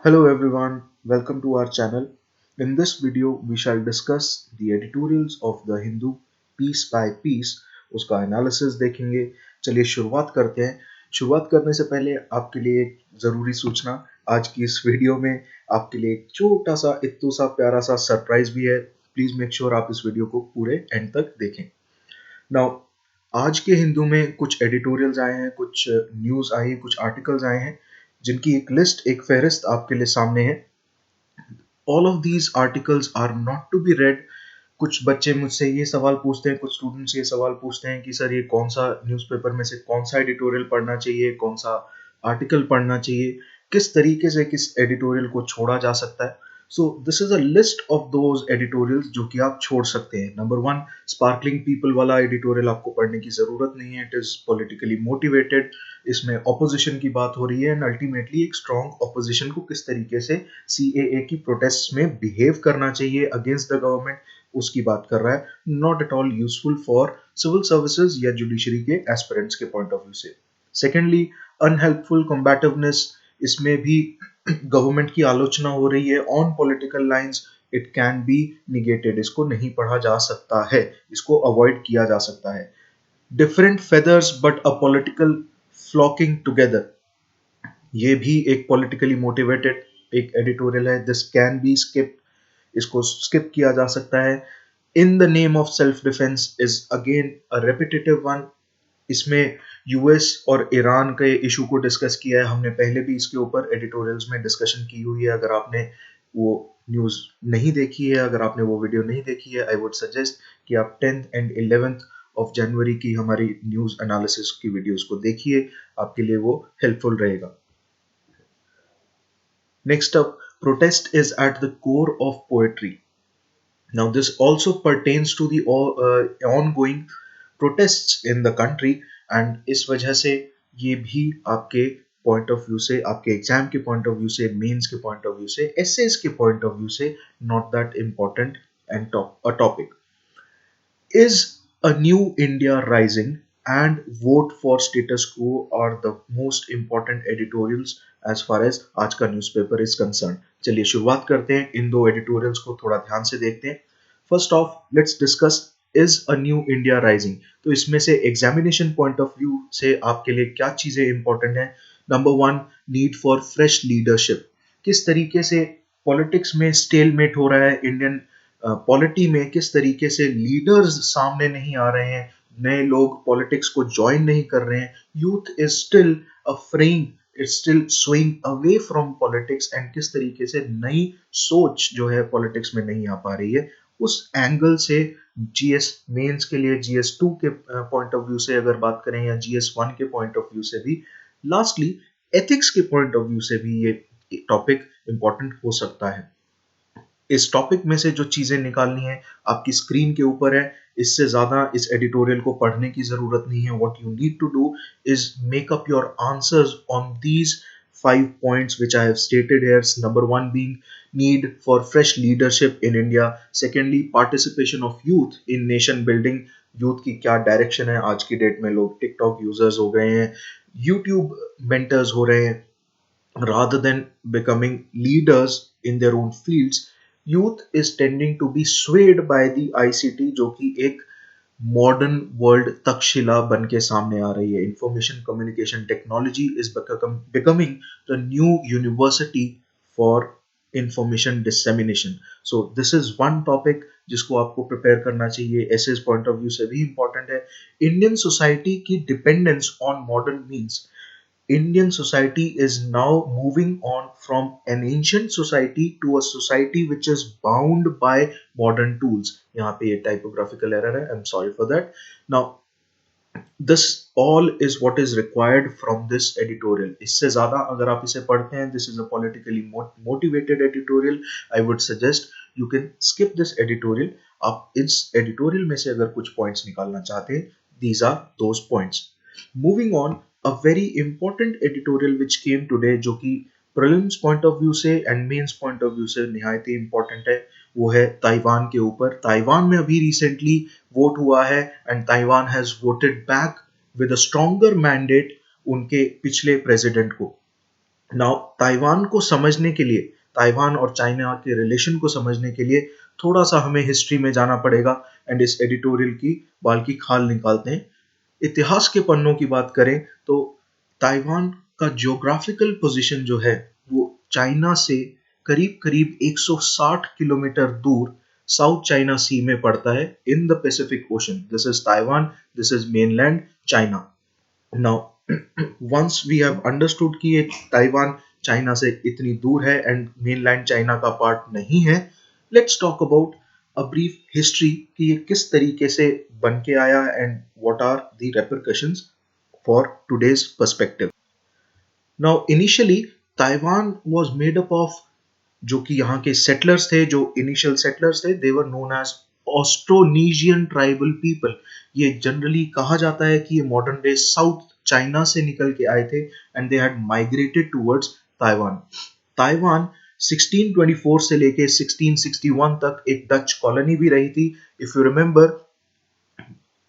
Hello everyone, welcome to our channel. In this video, we shall discuss the editorials of The Hindu piece by piece. उसका analysis देखेंगे. चलिए शुरुआत करते हैं. शुरुआत करने से पहले आपके लिए एक ज़रूरी सूचना. आज की इस वीडियो में आपके लिए एक छोटा सा इत्तू सा प्यारा सा सरप्राइज भी है. प्लीज़ मेक श्योर आप इस वीडियो को पूरे एंड तक देखें. नाउ आज के हिंदू में कुछ एडिटोरियल्स आए हैं, कुछ न्यूज़ आई, कुछ आर्टिकल्स आए हैं जिनकी एक लिस्ट, एक फहरिस्त आपके लिए सामने है. All of these articles are not to be read. कुछ बच्चे मुझसे ये सवाल पूछते हैं, कुछ स्टूडेंट्स ये सवाल पूछते हैं कि सर ये कौन सा न्यूज़पेपर में से कौन सा एडिटोरियल पढ़ना चाहिए, कौन सा आर्टिकल पढ़ना चाहिए, किस तरीके से किस एडिटोरियल को छोड़ा जा सकता है. So this is a list of those editorials जो कि आप छोड़ सकते हैं. नंबर वन, स्पार्कलिंग पीपल वाला एडिटोरियल आपको पढ़ने की जरूरत नहीं है. It is politically motivated. इसमें ऑपोजिशन की बात हो रही है एंड अल्टीमेटली एक स्ट्रॉन्ग ऑपोजिशन को किस तरीके से सीएए की प्रोटेस्ट में बिहेव करना चाहिए अगेंस्ट द गवर्नमेंट, उसकी बात कर रहा है. Not at all useful for civil services या जुडिशरी के एस्पिरेंट्स के पॉइंट ऑफ व्यू से. Secondly, unhelpful combativeness. इसमें भी गवर्नमेंट की आलोचना हो रही है on political lines. It can be negated. इसको नहीं पढ़ा जा सकता है, इसको अवॉइड किया जा सकता है. Different feathers but a political flocking together. ये भी एक पॉलिटिकली मोटिवेटेड एक एडिटोरियल है. This can be skip. इसको स्किप किया जा सकता है. In the name of self defence is again a repetitive one. इसमें यूएस और ईरान के इशू को डिस्कस किया है हमने. पहले भी इसके ऊपर एडिटोरियल्स में डिस्कशन की हुई है. अगर आपने वो न्यूज़ नहीं देखी है, अगर आपने वो वीडियो नहीं देखी है, आई वुड सजेस्ट कि आप 10th and 11th of January की हमारी न्यूज़ एनालिसिस की वीडियोस को देखिए. आपके लिए वो हेल्पफुल रहेगा. Next up, protest is at the core of poetry. Now, this also pertains to the ongoing protests in the country, and इस वजह से ये भी आपके पॉइंट ऑफ व्यू से, आपके एग्जाम के पॉइंट ऑफ व्यू से, मेंस के पॉइंट ऑफ व्यू से, एसेस के पॉइंट ऑफ व्यू से not that important and a topic. Is a new India rising and vote for status quo are the most important editorials as far as आज का newspaper is concern. चलिए शुरुआत करते हैं. इन दो editorials को थोड़ा ध्यान से देखते हैं. First of, let's discuss is a new India rising. तो इसमें से एग्जामिनेशन पॉइंट ऑफ व्यू से आपके लिए क्या चीजें इंपॉर्टेंट हैं. Number one, need for fresh leadership. किस तरीके से पॉलिटिक्स में स्टेलमेट हो रहा है इंडियन पॉलिटी में, किस तरीके से लीडर्स सामने नहीं आ रहे हैं, नए लोग पॉलिटिक्स को ज्वाइन नहीं कर रहे हैं. Youth is still afraying, it's still swing away from politics, and किस तरीके से नई सोच जो है पॉलिटिक्स में नहीं आ पा रही है. उस एंगल से जीएस मेंस के लिए, जीएस 2 के पॉइंट ऑफ व्यू से अगर बात करें, या जीएस 1 के पॉइंट ऑफ व्यू से भी, लास्टली एथिक्स के पॉइंट ऑफ व्यू से भी ये टॉपिक इंपॉर्टेंट हो सकता है. इस टॉपिक में से जो चीजें निकालनी है आपकी स्क्रीन के ऊपर है. इससे ज्यादा इस एडिटोरियल को पढ़ने की जरूरत नहीं है. What you need to do is make up your answers on these 5 points which I have stated here. Number one being need for fresh leadership in India. Secondly, participation of youth in nation building. Youth की क्या direction है. आज की date में लोग TikTok users हो गए हैं, यूट्यूब मेंटर्स हो रहे हैं, rather than becoming leaders in their own fields. Youth is tending to be swayed by the ICT, जो कि एक मॉडर्न वर्ल्ड तक्षशिला बन के सामने आ रही है. Information communication technology is becoming the new university for information dissemination. So this is one topic जिसको आपको प्रिपेयर करना चाहिए. एसएस पॉइंट ऑफ व्यू से भी इंपॉर्टेंट है. इंडियन सोसाइटी की dependence on modern means. Indian society is now moving on from an ancient society to a society which is bound by modern tools. यहाँ पे ये typographical error है. I'm sorry for that. Now, this all is what is required from this editorial. इससे ज़्यादा अगर आप इसे पढ़ते हैं, this is a politically motivated editorial. I would suggest you can skip this editorial. आप इस editorial में से अगर कुछ points निकालना चाहते हैं, these are those points. Moving on, a very important editorial which came today, जो कि prelims point of view से and mains point of view से निहायत ही important है, वो है ताइवान के ऊपर. ताइवान में अभी रिसेंटली वोट हुआ है and Taiwan has voted back with a stronger mandate उनके पिछले प्रेसिडेंट को. नाउ ताइवान को समझने के लिए, ताइवान और चाइना के रिलेशन को समझने के लिए थोड़ा सा हमें हिस्ट्री में जाना पड़ेगा। एंड इस एडिटोरियल की बाल की खाल निकालते हैं। इतिहास के पन्नों की बात करें तो ताइवान का जियोग्राफिकल पोजीशन जो है वो चाइना से करीब करीब 160 किलोमीटर दूर साउथ चाइना सी में पड़ता है, in the Pacific Ocean. This is Taiwan, this is mainland China. Now once we have understood कि ये ताइवान चाइना से इतनी दूर है एंड मेनलैंड चाइना का पार्ट नहीं है, let's talk about a brief history कि ये किस तरीके से बन के आया and what are the repercussions for today's perspective. Now, initially, Taiwan was made up of जो कि यहाँ के सेटलर्स थे, जो इनिशियल सेटलर्स थे, they were known as Austronesian tribal people. ये जनरली कहा जाता है कि ये मॉडर्न डे साउथ चाइना से निकल के आए थे and they had migrated towards Taiwan. Taiwan 1624 से लेके 1661 तक एक डच कॉलोनी भी रही थी। इफ यू रिमेंबर,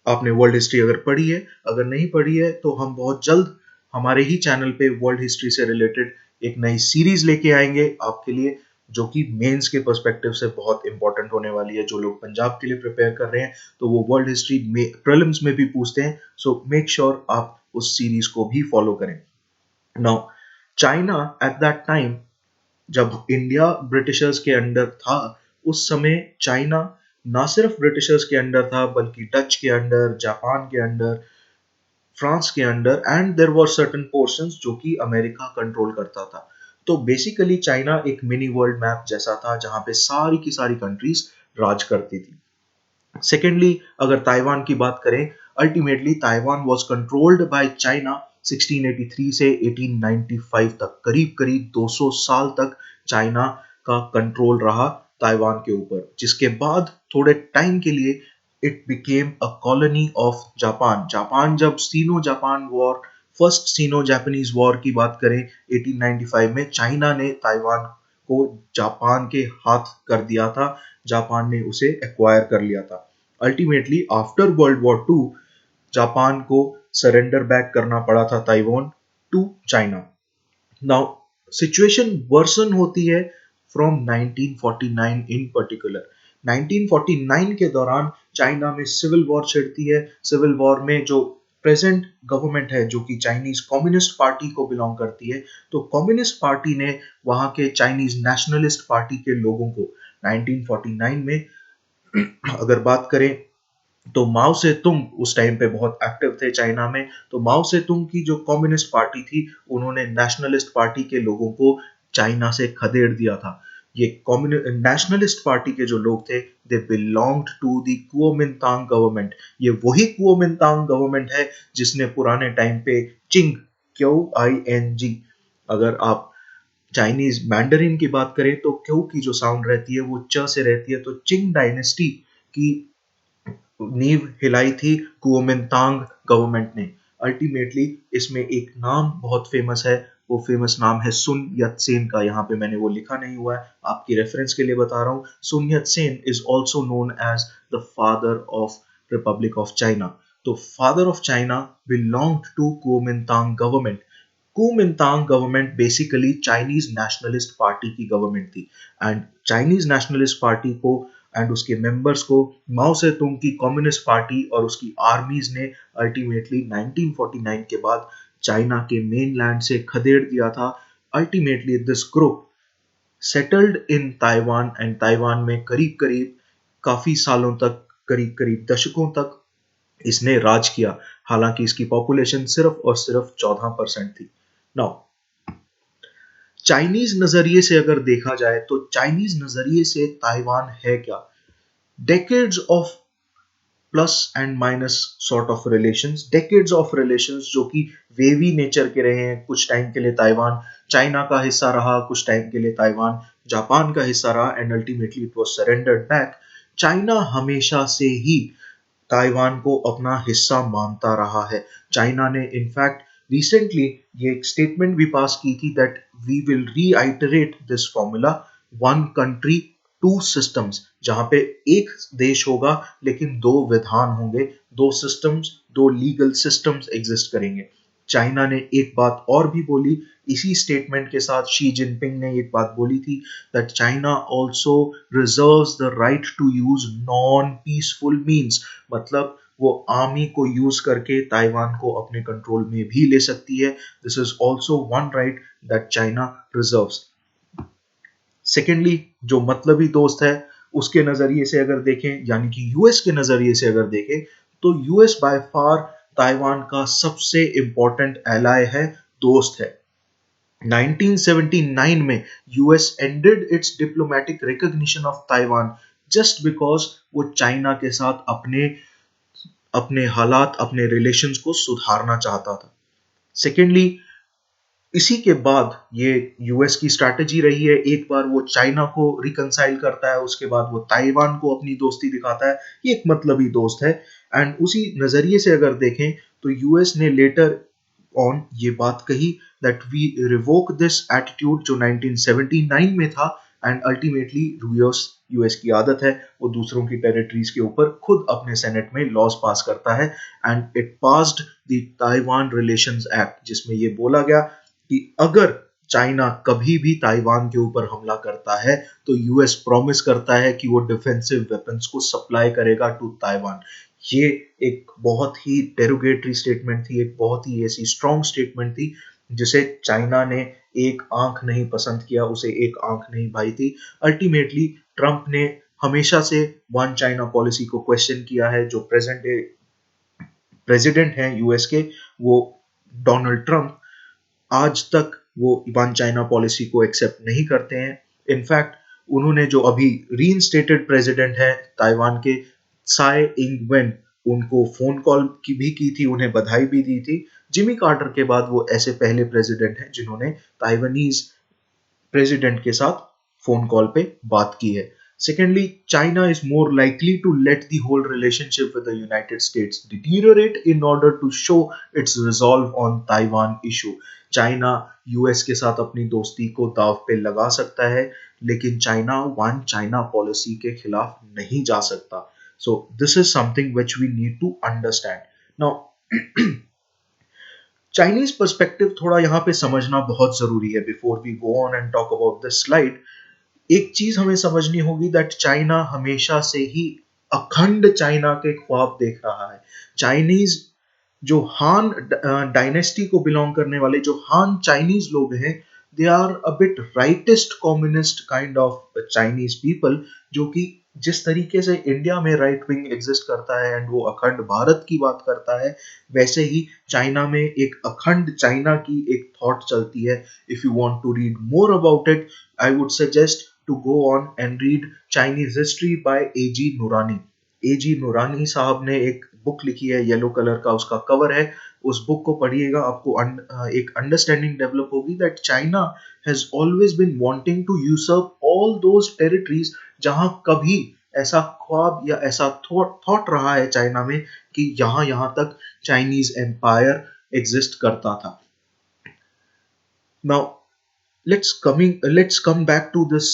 आपने वर्ल्ड हिस्ट्री अगर पढ़ी है, अगर नहीं पढ़ी है तो हम बहुत जल्द हमारे ही चैनल पे वर्ल्ड हिस्ट्री से रिलेटेड एक नई सीरीज लेके आएंगे आपके लिए, जो कि मेंस के पर्सपेक्टिव से बहुत इंपॉर्टेंट होने वाली है। जो लोग पंजाब के लिए प्रिपेयर कर रहे हैं तो वो वर्ल्ड हिस्ट्री में प्रीलिम्स में भी पूछते हैं, सो मेक श्योर आप उस सीरीज को भी फॉलो करें। Now China at that time, जब इंडिया ब्रिटिशर्स के अंडर था, उस समय चाइना ना सिर्फ ब्रिटिशर्स के अंडर था बल्कि डच के अंडर, जापान के अंडर, फ्रांस के under, and there were certain portions जो कि अमेरिका कंट्रोल करता था। तो बेसिकली चाइना एक मिनी वर्ल्ड मैप जैसा था जहां पे सारी की सारी कंट्रीज राज करती थी। सेकेंडली, अगर ताइवान की बात करें, ultimately Taiwan was controlled by China 1683 से 1895 तक। करीब करीब 200 साल तक चाइना का कंट्रोल रहा ताइवान के ऊपर, जिसके बाद थोड़े टाइम के लिए it became a colony of Japan. Japan जब सीनो जापान वॉर, फर्स्ट सीनो जापानीज वॉर की बात करें 1895 में, चाइना ने ताइवान को जापान के हाथ कर दिया था, जापान ने उसे एक्वायर कर लिया था। Ultimately after world war two, Japan को सरेंडर बैक करना पड़ा था Taiwan to China. Now situation worsen होती है फ्रॉम 1949 इन पर्टिकुलर। 1949 के दौरान चाइना में सिविल वॉर छिड़ती है। सिविल वॉर में जो प्रेजेंट गवर्नमेंट है, जो कि चाइनीज कम्युनिस्ट पार्टी को बिलोंग करती है, तो कम्युनिस्ट पार्टी ने वहां के चाइनीज नेशनलिस्ट पार्टी के लोगों को 1949 में अगर बात करें तो माओ से तुंग उस टाइम पे बहुत एक्टिव थे चाइना में। तो माओ से तुंग की जो कम्युनिस्ट पार्टी थी, उन्होंने नेशनलिस्ट पार्टी के लोगों को चाइना से खदेड़ दिया था। ये नेशनलिस्ट पार्टी के जो लोग थे, they belonged to the Kuomintang government. ये वही कुओमिंतांग गवर्नमेंट है जिसने पुराने टाइम पे चिंग, QING, अगर आप चाइनीज मैंडरिन की बात करें तो क्यू की जो साउंड रहती है वो च से रहती है, तो चिंग डायनेस्टी की नींव हिलाई थी कुओमिंतांग गवर्नमेंट ने। अल्टीमेटली इसमें एक नाम बहुत फेमस है, वो फेमस नाम है सुन यत सेन का। यहाँ पे मैंने वो लिखा नहीं हुआ है, आपकी रेफरेंस के लिए बता रहा हूँ। Sun Yat Sen is also known as the father of republic of China. तो father of China belonged to Kuomintang government. Kuomintang government basically Chinese nationalist party की गवर्नमेंट थी, एंड चाइनीज नेशनलिस्ट पार्टी को एंड उसके members को Mao से तुंग की communist party और उसकी आर्मीज ने अल्टीमेटली 1949 के बाद चाइना के मेन लैंड से खदेड़ दिया था। Ultimately this group settled in Taiwan, and Taiwan में करीब करीब काफी सालों तक, करीब करीब दशकों तक इसने राज किया। हालांकि इसकी पॉपुलेशन सिर्फ और सिर्फ 14% थी। नाउ चाइनीज नजरिए से अगर देखा जाए तो चाइनीज नजरिए से ताइवान है क्या? Decades of plus and minus sort of relations, decades of relations जो कि वेवी नेचर के रहे हैं। कुछ टाइम के लिए ताइवान चाइना का हिस्सा रहा, कुछ टाइम के लिए ताइवान जापान का हिस्सा रहा, and ultimately it was surrendered back. China हमेशा से ही ताइवान को अपना हिस्सा मानता रहा है। चाइना ने इनफैक्ट रिसेंटली ये एक स्टेटमेंट भी पास की थी that we will reiterate this formula, one country two systems, जहां पे एक देश होगा लेकिन दो विधान होंगे, दो सिस्टम्स, दो लीगल सिस्टम्स एग्जिस्ट करेंगे। चाइना ने एक बात और भी बोली इसी स्टेटमेंट के साथ, शी जिनपिंग ने एक बात बोली थी that China also reserves the right to use non peaceful means, मतलब वो आर्मी को यूज करके ताइवान को अपने कंट्रोल में भी ले सकती है। This is also one right that China reserves. Secondly, जो मतलबी दोस्त है उसके नजरिए से अगर देखें, यानी कि यूएस के नजरिए से अगर देखें, तो यूएस बाय फार ताइवान का सबसे इंपॉर्टेंट एलाय है, दोस्त है। 1979 में US ended it's diplomatic recognition of Taiwan just because वो चाइना के साथ अपने अपने हालात, अपने रिलेशंस को सुधारना चाहता था। सेकेंडली, इसी के बाद ये यूएस की स्ट्रैटेजी रही है, एक बार वो चाइना को रिकंसाइल करता है, उसके बाद वो ताइवान को अपनी दोस्ती दिखाता है, ये एक मतलबी दोस्त है। एंड उसी नजरिए से अगर देखें तो यूएस ने लेटर ऑन ये बात कही that we revoke this attitude जो 1979 में था। एंड अल्टीमेटली यूएस यूएस की आदत है वो दूसरों की टेरिटरीज के ऊपर खुद अपने सेनेट में लॉज पास करता है। And it passed the Taiwan relations act जिसमें ये बोला गया कि अगर चाइना कभी भी ताइवान के ऊपर हमला करता है तो यूएस प्रॉमिस करता है कि वो डिफेंसिव वेपन्स को सप्लाई करेगा टू ताइवान। ये एक बहुत ही डेरोगेटरी स्टेटमेंट थी, एक बहुत ही ऐसी स्ट्रॉन्ग स्टेटमेंट थी जिसे चाइना ने एक आंख नहीं पसंद किया, उसे एक आंख नहीं भाई थी। अल्टीमेटली ट्रंप ने हमेशा से वन चाइना पॉलिसी को क्वेश्चन किया है। जो प्रेजेंट डे प्रेसिडेंट हैं यूएस के, वो डोनाल्ड ट्रंप, आज तक वो वन चाइना पॉलिसी को एक्सेप्ट नहीं करते हैं। इनफैक्ट उन्होंने जो अभी रीइंस्टेटेड प्रेसिडेंट है ताइवान के, साई इंग वेन, उनको फोन कॉल की भी की थी, उन्हें बधाई भी दी थी। जिमी कार्टर के बाद वो ऐसे पहले प्रेसिडेंट हैं जिन्होंने ताइवानीज प्रेसिडेंट के साथ फोन कॉल पे बात की है। Secondly, China is more likely to let the whole relationship with the United States deteriorate in order to show its resolve on Taiwan issue. China US के साथ अपनी दोस्ती को दांव पे लगा सकता है, लेकिन चाइना वन चाइना पॉलिसी के खिलाफ नहीं जा सकता। So this is something which we need to understand now. Chinese perspective थोड़ा यहाँ पे समझना बहुत जरूरी है before we go on and talk about this slide. एक चीज हमें समझनी होगी दैट चाइना हमेशा से ही अखंड चाइना के ख्वाब देख रहा है। चाइनीज जो हान डायनेस्टी को बिलोंग करने वाले जो हान चाइनीज लोग हैं, they are a bit rightist communist kind of Chinese people, जो कि जिस तरीके से इंडिया में राइट विंग एग्जिस्ट करता है एंड वो अखंड भारत की बात करता है, वैसे ही चाइना में एक अखंड चाइना की एक थॉट चलती है। If you want to read more about it, I would suggest to go on and read Chinese history by AG Noorani. AG नूरानी साहब ने एक बुक लिखी है, येलो कलर का उसका कवर है। उस बुक को पढ़िएगा, आपको एक अंडरस्टैंडिंग डेवलप होगी that China has always been wanting to usurp all those territories जहां कभी ऐसा ख्वाब या ऐसा थॉट रहा है चाइना में कि यहां यहां तक चाइनीज एम्पायर एग्जिस्ट करता था। Now let's come back to this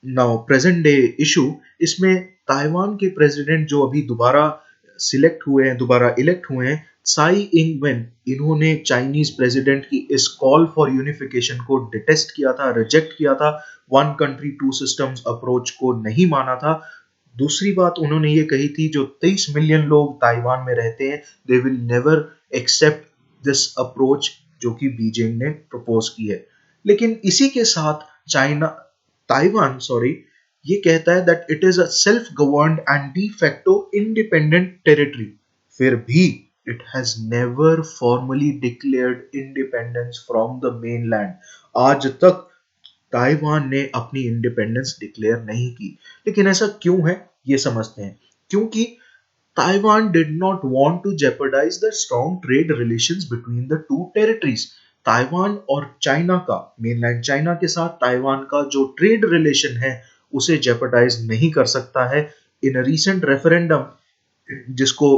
now present day issue. इसमें ताइवान के प्रेसिडेंट जो अभी दोबारा सिलेक्ट हुए हैं, दोबारा इलेक्ट हुए हैं, साई इंग वेन, इन्होंने चाइनीज प्रेसिडेंट की इस कॉल फॉर यूनिफिकेशन को डिटेस्ट किया था, रिजेक्ट किया था, one country two systems approach को नहीं माना था। दूसरी बात उन्होंने ये कही थी, जो 23 मिलियन लोग ताइवान में रहते हैं, they will never accept this approach जो कि बीजिंग ने प्रपोज की है। लेकिन इसी के साथ ताइवान ये कहता है that it is a self governed and de facto independent territory. फिर भी it has never formally declared independence from the mainland. आज तक ताइवान ने अपनी इंडिपेंडेंस डिक्लेयर नहीं की। लेकिन ऐसा क्यों है, ये समझते हैं। क्योंकि Taiwan did not want to jeopardise the strong trade relations between the two territories. Taiwan और चाइना का, मेनलैंड चाइना के साथ ताइवान का जो ट्रेड रिलेशन है उसे जेपरडाइज नहीं कर सकता है। इन अ रीसेंट रेफरेंडम, जिसको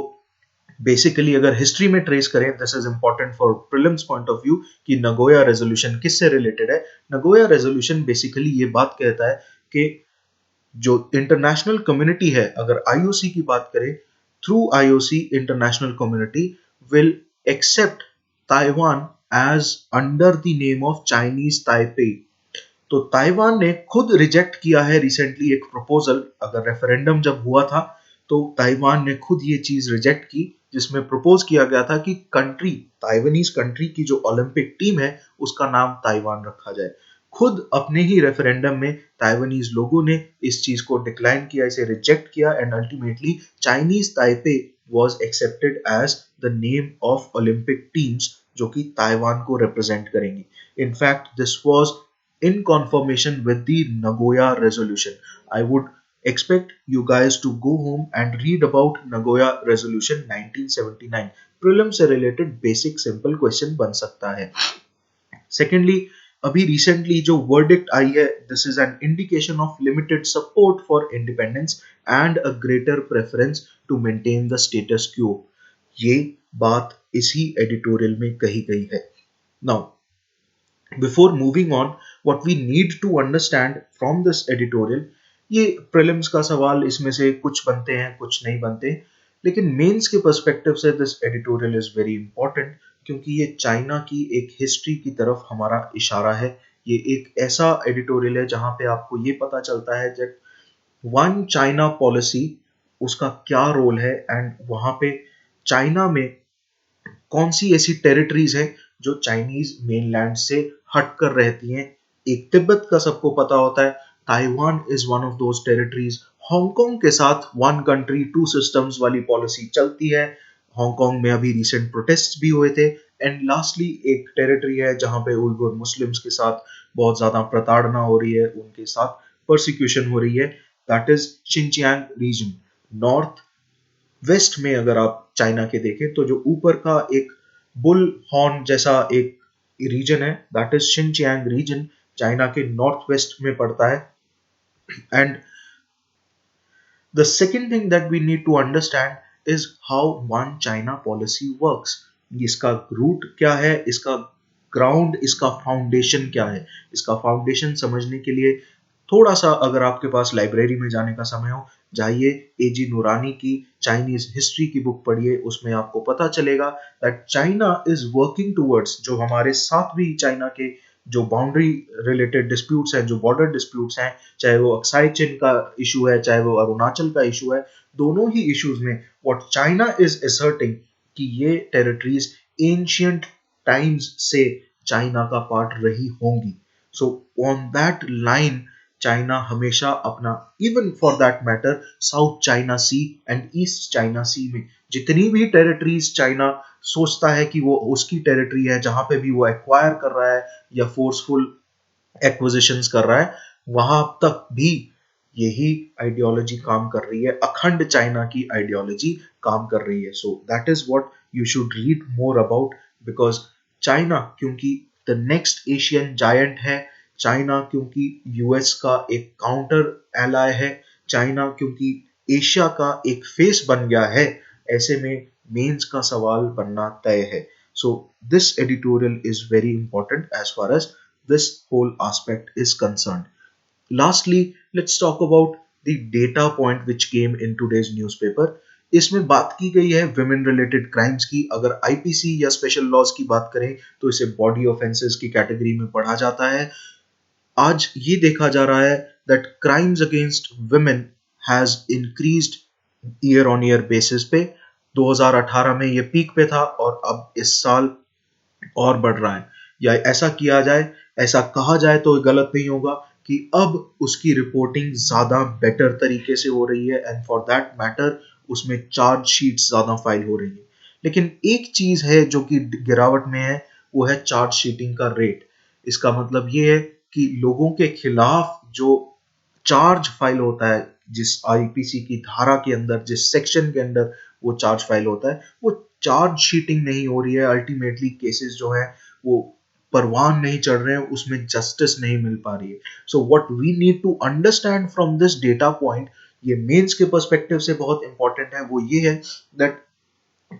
बेसिकली अगर हिस्ट्री में ट्रेस करें, this is important for prelims point of view कि नगोया रेजोल्यूशन किससे रिलेटेड है। नगोया रेजोल्यूशन बेसिकली ये बात कहता है कि जो इंटरनेशनल कम्युनिटी है, अगर आईओसी की बात करें, through IOC international community will accept Taiwan as under the name of Chinese Taipei. तो ताइवान ने खुद रिजेक्ट किया है रिसेंटली एक प्रपोजल, अगर रेफरेंडम जब हुआ था तो ताइवान ने खुद ये चीज रिजेक्ट की, जिसमें प्रपोज किया गया था कि कंट्री, ताइवानीज कंट्री की जो ओलंपिक टीम है उसका नाम ताइवान रखा जाए। खुद अपने ही रेफरेंडम में ताइवानीज लोगों ने इस चीज को डिक्लाइन किया, इसे रिजेक्ट किया, and ultimately Chinese Taipei was accepted as the name of Olympic teams जो कि ताइवान को रिप्रेजेंट करेंगी। In fact, this was in confirmation with the Nagoya resolution. I would expect you guys to go home and read about Nagoya resolution 1979. Prelim से related basic simple question बन सकता है। Secondly, अभी recently जो verdict आई है, this is an indication of limited support for independence and a greater preference to maintain the status quo. ये बात इसी एडिटोरियल में कही गई है। Now before moving on, what we need to understand from this editorial, ये prelims का सवाल, इसमें से कुछ बनते हैं कुछ नहीं बनते, लेकिन मेंस के पर्सपेक्टिव से this editorial is very important, क्योंकि ये चाइना की एक हिस्ट्री की तरफ हमारा इशारा है। ये एक ऐसा एडिटोरियल है जहां पे आपको ये पता चलता है दैट वन चाइना पॉलिसी, उसका क्या रोल है, एंड वहां पे चाइना में कौन सी ऐसी टेरिटरीज हैं जो चाइनीज मेनलैंड से हटकर रहती हैं। एक तिब्बत का सबको पता होता है, Taiwan is one of those territories. Hong Kong के साथ वन कंट्री टू सिस्टम्स वाली पॉलिसी चलती है, हांगकांग में अभी रिसेंट प्रोटेस्ट भी हुए थे। एंड लास्टली एक टेरिटरी है जहां पे उइगुर मुस्लिम्स के साथ बहुत ज्यादा प्रताड़ना हो रही है, उनके साथ परसिक्यूशन हो रही है, that is Xinjiang region. North west में अगर आप चाइना के देखें तो जो ऊपर का एक बुल हॉर्न जैसा एक रीजन है, that is Xinjiang region, China के नॉर्थ वेस्ट में पड़ता है। And the second thing that we need to understand is how one China policy works. इसका रूट क्या है, इसका ग्राउंड, इसका फाउंडेशन क्या है। इसका फाउंडेशन समझने के लिए थोड़ा सा अगर आपके पास लाइब्रेरी में जाने का समय हो, जाइए एजी नूरानी की चाइनीज हिस्ट्री की बुक पढ़िए, उसमें आपको पता चलेगा that China is working towards, जो हमारे साथ भी चाइना के जो बाउंड्री रिलेटेड डिस्प्यूट्स हैं, जो बॉर्डर डिस्प्यूट्स हैं, चाहे वो अक्साई चिन का इशू है, चाहे वो अरुणाचल का इशू है, दोनों ही इश्यूज में व्हाट चाइना इज असर्टिंग कि ये टेरिटरीज एंशियंट टाइम्स से चाइना का पार्ट रही होंगी। So on that line China हमेशा अपना, even for that matter South China Sea and East China Sea में जितनी भी टेरिटरीज चाइना सोचता है कि वो उसकी टेरिटरी है, जहां पे भी वो एक्वायर कर रहा है या फोर्सफुल एक्विजिशंस कर रहा है, वहां तक भी यही आइडियोलॉजी काम कर रही है, अखंड चाइना की आइडियोलॉजी काम कर रही है। So that is what you should read more about, because China क्योंकि द नेक्स्ट एशियन जायंट है, चाइना क्योंकि यूएस का एक काउंटर एलाय है, चाइना क्योंकि एशिया का एक फेस बन गया है, ऐसे में मेंस का सवाल बनना तय है। So this editorial is very important as far as this whole aspect is concerned. Lastly, let's talk about the data point which came in today's newspaper. इसमें बात की गई है विमेन रिलेटेड क्राइम्स की। अगर आईपीसी या स्पेशल लॉज की बात करें तो इसे बॉडी ऑफेंसेस की कैटेगरी में पढ़ा जाता है। आज ये देखा जा रहा है that crimes against women has increased year on year basis पे। 2018 में ये पीक पे था और अब इस साल और बढ़ रहा है, या ऐसा किया जाए, ऐसा कहा जाए तो गलत नहीं होगा कि अब उसकी रिपोर्टिंग ज्यादा बेटर तरीके से हो रही है, एंड फॉर दैट मैटर उसमें चार्ज शीट्स ज्यादा फाइल हो रही है। लेकिन एक चीज है जो कि गिरावट में है, वो है चार्ज शीटिंग का रेट। इसका मतलब ये है कि लोगों के खिलाफ जो चार्ज फाइल होता है, जिस आईपीसी की धारा के अंदर, जिस सेक्शन के अंदर वो चार्ज फाइल होता है, वो चार्ज शीटिंग नहीं हो रही है। अल्टीमेटली केसेस जो है वो परवान नहीं चढ़ रहे हैं, उसमें जस्टिस नहीं मिल पा रही है। So what we need to understand from this data point, ये मेंस के पर्सपेक्टिव से बहुत इंपॉर्टेंट है, वो ये है that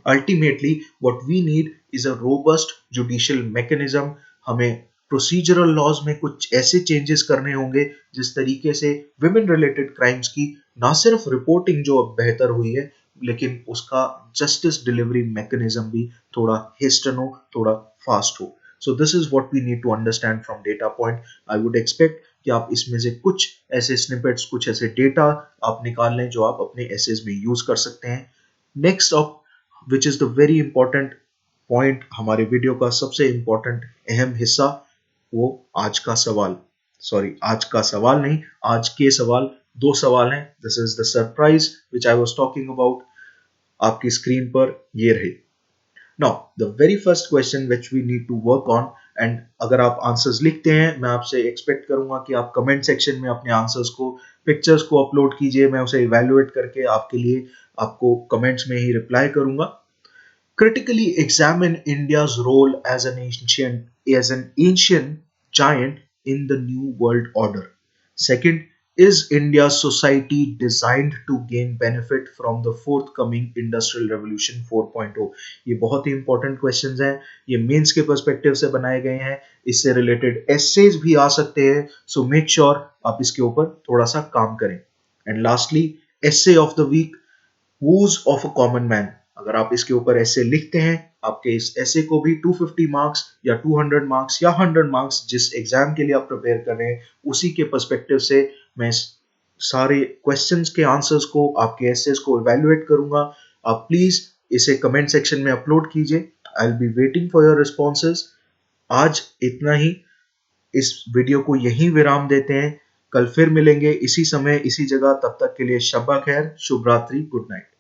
ultimately what we need is a robust judicial mechanism. हमें प्रोसीजरल लॉज में कुछ ऐसे चेंजेस करने होंगे जिस तरीके से विमेन रिलेटेड क्राइम्स की ना सिर्फ रिपोर्टिंग जो अब बेहतर हुई है, लेकिन उसका जस्टिस डिलीवरी मैकेनिज्म भी थोड़ा हेस्टन हो, थोड़ा फास्ट हो. So this is what we need to understand from data point. I would expect कि आप इसमें से कुछ ऐसे स्निपेट्स, कुछ ऐसे डेटा आप निकाल लें जो आप अपने एसेज में यूज कर सकते हैं. Next up, which is the very important point, हमारे वीडियो का सबसे इंपॉर्टेंट अहम हिस्सा, वो आज का सवाल. सॉरी, आज का सवाल नहीं, आज के सवाल. दो सवाल हैं. This is the surprise which I was talking about. आपकी स्क्रीन पर ये रहे. Now the very first question which we need to work on, and अगर आप आंसर्स लिखते हैं, मैं आपसे एक्सपेक्ट करूंगा कि आप कमेंट सेक्शन में अपने आंसर्स को, पिक्चर्स को अपलोड कीजिए. मैं उसे इवेल्युएट करके आपके लिए आपको कमेंट्स में ही रिप्लाई करूंगा. Critically examine India's role as an ancient giant in the New World Order. Second, is India's society designed to gain benefit from the forthcoming Industrial Revolution 4.0? ये बहुत ही इंपॉर्टेंट क्वेश्चंस हैं. ये मेंस के perspective से बनाए गए हैं. इससे रिलेटेड एसेज भी आ सकते हैं. सो मेक श्योर आप इसके ऊपर थोड़ा सा काम करें. And lastly, essay of the week, woes of a common man. अगर आप इसके ऊपर ऐसे लिखते हैं, आपके इस ऐसे को भी 250 मार्क्स या 200 मार्क्स या 100 मार्क्स, जिस एग्जाम के लिए आप प्रिपेयर कर रहे हैं, उसी के पर्सपेक्टिव से मैं सारे क्वेश्चंस के आंसर्स को, आपके एसेस को इवेल्युएट करूंगा. आप प्लीज इसे कमेंट सेक्शन में अपलोड कीजिए. I will be waiting for your responses. आज इतना ही. इस वीडियो को यहीं विराम देते हैं. कल फिर मिलेंगे इसी समय, इसी जगह. तब तक के लिए शब्बा खैर, शुभ रात्रि, गुड नाइट.